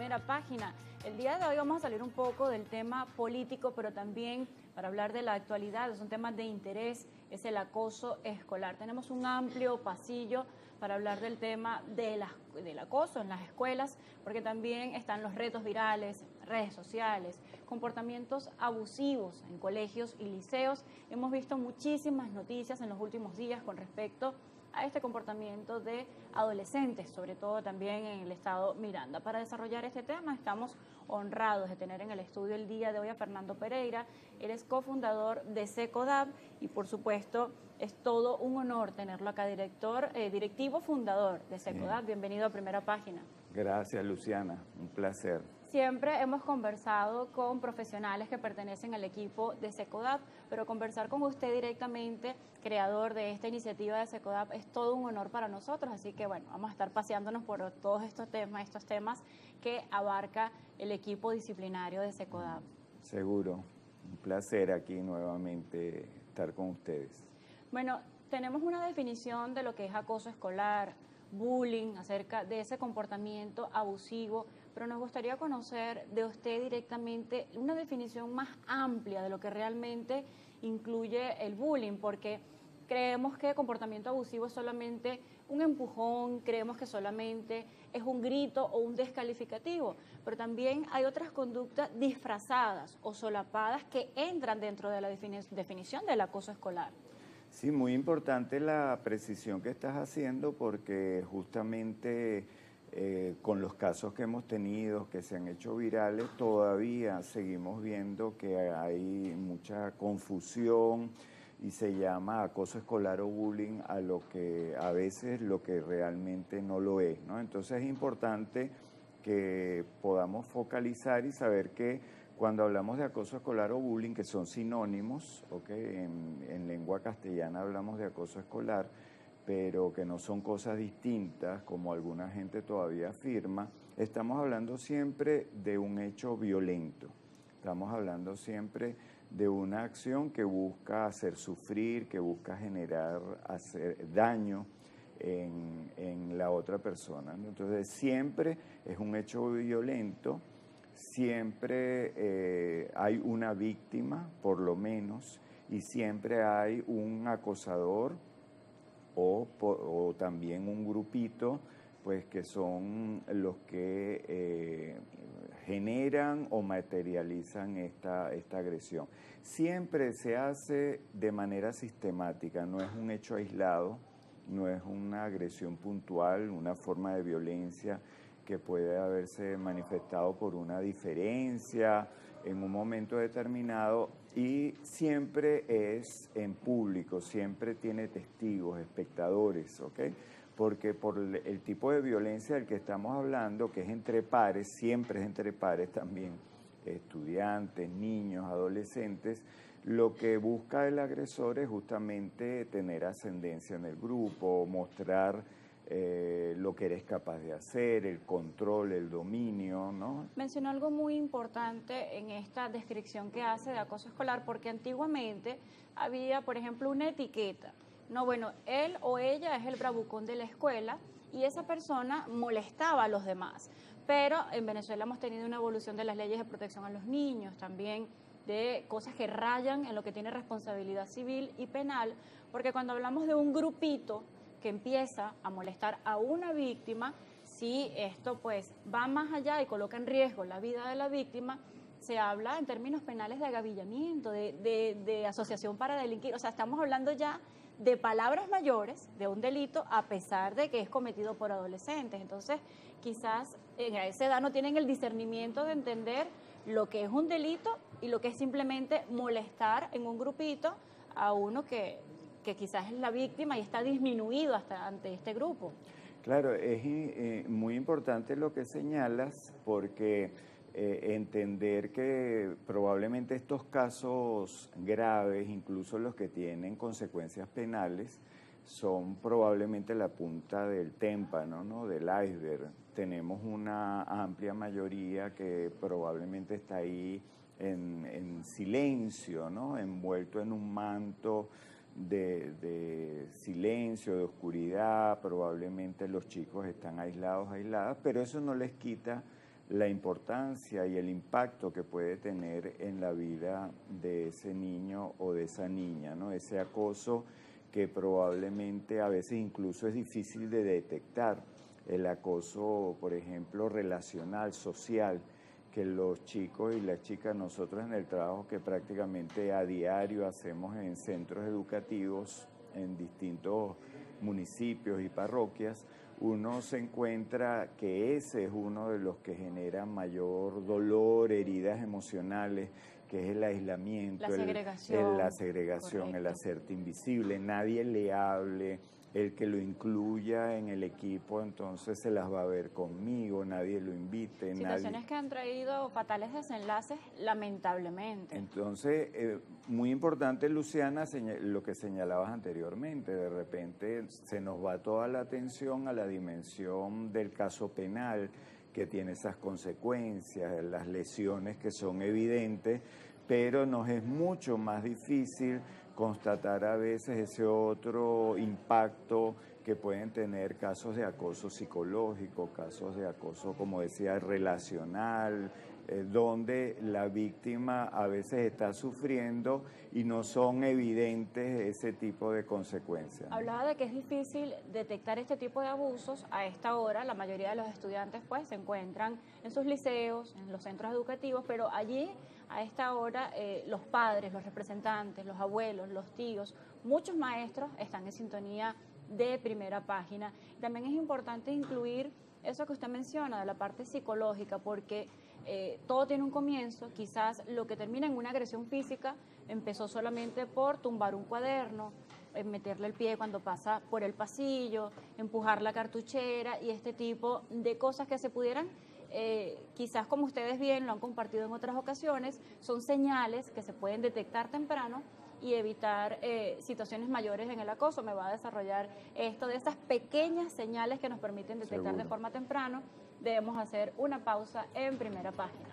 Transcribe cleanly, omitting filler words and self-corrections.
Primera Página. El día de hoy vamos a salir un poco del tema político, pero también para hablar de la actualidad. Son temas de interés, es el acoso escolar. Tenemos un amplio pasillo para hablar del tema del acoso en las escuelas, porque también están los retos virales, redes sociales, comportamientos abusivos en colegios y liceos. Hemos visto muchísimas noticias en los últimos días con respecto a este comportamiento de adolescentes, sobre todo también en el estado Miranda. Para desarrollar este tema estamos honrados de tener en el estudio el día de hoy a Fernando Pereira. Él es cofundador de SECODAP y por supuesto es todo un honor tenerlo acá, directivo fundador de SECODAP. Bienvenido a Primera Página. Gracias, Luciana, un placer. Siempre hemos conversado con profesionales que pertenecen al equipo de SECODAP, pero conversar con usted directamente, creador de esta iniciativa de SECODAP, es todo un honor para nosotros. Así que bueno, vamos a estar paseándonos por todos estos temas que abarca el equipo disciplinario de SECODAP. Seguro, un placer aquí nuevamente estar con ustedes. Bueno, tenemos una definición de lo que es acoso escolar, bullying, acerca de ese comportamiento abusivo, pero nos gustaría conocer de usted directamente una definición más amplia de lo que realmente incluye el bullying, porque creemos que comportamiento abusivo es solamente un empujón, creemos que solamente es un grito o un descalificativo, pero también hay otras conductas disfrazadas o solapadas que entran dentro de la definición del acoso escolar. Sí, muy importante la precisión que estás haciendo porque justamente con los casos que hemos tenido, que se han hecho virales, todavía seguimos viendo que hay mucha confusión y se llama acoso escolar o bullying a lo que a veces lo que realmente no lo es, ¿no? Entonces es importante que podamos focalizar y saber que cuando hablamos de acoso escolar o bullying, que son sinónimos, ¿okay? En lengua castellana hablamos de acoso escolar, pero que no son cosas distintas, como alguna gente todavía afirma, estamos hablando siempre de un hecho violento. Estamos hablando siempre de una acción que busca hacer sufrir, que busca hacer daño en la otra persona, ¿no? Entonces siempre es un hecho violento. Siempre hay una víctima, por lo menos, y siempre hay un acosador o también un grupito, pues que son los que generan o materializan esta agresión. Siempre se hace de manera sistemática, no es un hecho aislado, no es una agresión puntual, una forma de violencia que puede haberse manifestado por una diferencia en un momento determinado y siempre es en público, siempre tiene testigos, espectadores, ¿ok? Porque por el tipo de violencia del que estamos hablando, que es entre pares, siempre es entre pares también, estudiantes, niños, adolescentes, lo que busca el agresor es justamente tener ascendencia en el grupo, mostrar lo que eres capaz de hacer, el control, el dominio, ¿no? Mencionó algo muy importante en esta descripción que hace de acoso escolar, porque antiguamente había, por ejemplo, una etiqueta. No, bueno, él o ella es el bravucón de la escuela y esa persona molestaba a los demás. Pero en Venezuela hemos tenido una evolución de las leyes de protección a los niños, también de cosas que rayan en lo que tiene responsabilidad civil y penal, porque cuando hablamos de un grupito que empieza a molestar a una víctima, si esto pues va más allá y coloca en riesgo la vida de la víctima, se habla en términos penales de agavillamiento, de asociación para delinquir. O sea, estamos hablando ya de palabras mayores, de un delito, a pesar de que es cometido por adolescentes. Entonces, quizás a esa edad no tienen el discernimiento de entender lo que es un delito y lo que es simplemente molestar en un grupito a uno que quizás es la víctima y está disminuido hasta ante este grupo. Claro, es muy importante lo que señalas porque entender que probablemente estos casos graves, incluso los que tienen consecuencias penales, son probablemente la punta del témpano, ¿no? Del iceberg. Tenemos una amplia mayoría que probablemente está ahí en silencio, ¿no? Envuelto en un manto de silencio, de oscuridad, probablemente los chicos están aisladas, pero eso no les quita la importancia y el impacto que puede tener en la vida de ese niño o de esa niña, ¿no? Ese acoso que probablemente a veces incluso es difícil de detectar, el acoso, por ejemplo, relacional, social, que los chicos y las chicas, nosotros en el trabajo que prácticamente a diario hacemos en centros educativos, en distintos municipios y parroquias, uno se encuentra que ese es uno de los que genera mayor dolor, heridas emocionales, que es el aislamiento, la segregación, el hacerte invisible, nadie le hable, el que lo incluya en el equipo, entonces se las va a ver conmigo, nadie lo invite. Situaciones que han traído fatales desenlaces, lamentablemente. Entonces, muy importante, Luciana, lo que señalabas anteriormente, de repente se nos va toda la atención a la dimensión del caso penal, que tiene esas consecuencias, las lesiones que son evidentes, pero nos es mucho más difícil constatar a veces ese otro impacto que pueden tener casos de acoso psicológico, casos de acoso, como decía, relacional, donde la víctima a veces está sufriendo y no son evidentes ese tipo de consecuencias. Hablaba de que es difícil detectar este tipo de abusos. A esta hora la mayoría de los estudiantes pues se encuentran en sus liceos, en los centros educativos, pero allí a esta hora los padres, los representantes, los abuelos, los tíos, muchos maestros están en sintonía de Primera Página. También es importante incluir eso que usted menciona de la parte psicológica, porque todo tiene un comienzo. Quizás lo que termina en una agresión física empezó solamente por tumbar un cuaderno, meterle el pie cuando pasa por el pasillo, empujar la cartuchera y este tipo de cosas que se pudieran, quizás como ustedes bien lo han compartido en otras ocasiones, son señales que se pueden detectar temprano y evitar situaciones mayores en el acoso. Me va a desarrollar esto de esas pequeñas señales que nos permiten detectar de forma temprana. Debemos hacer una pausa en Primera Página.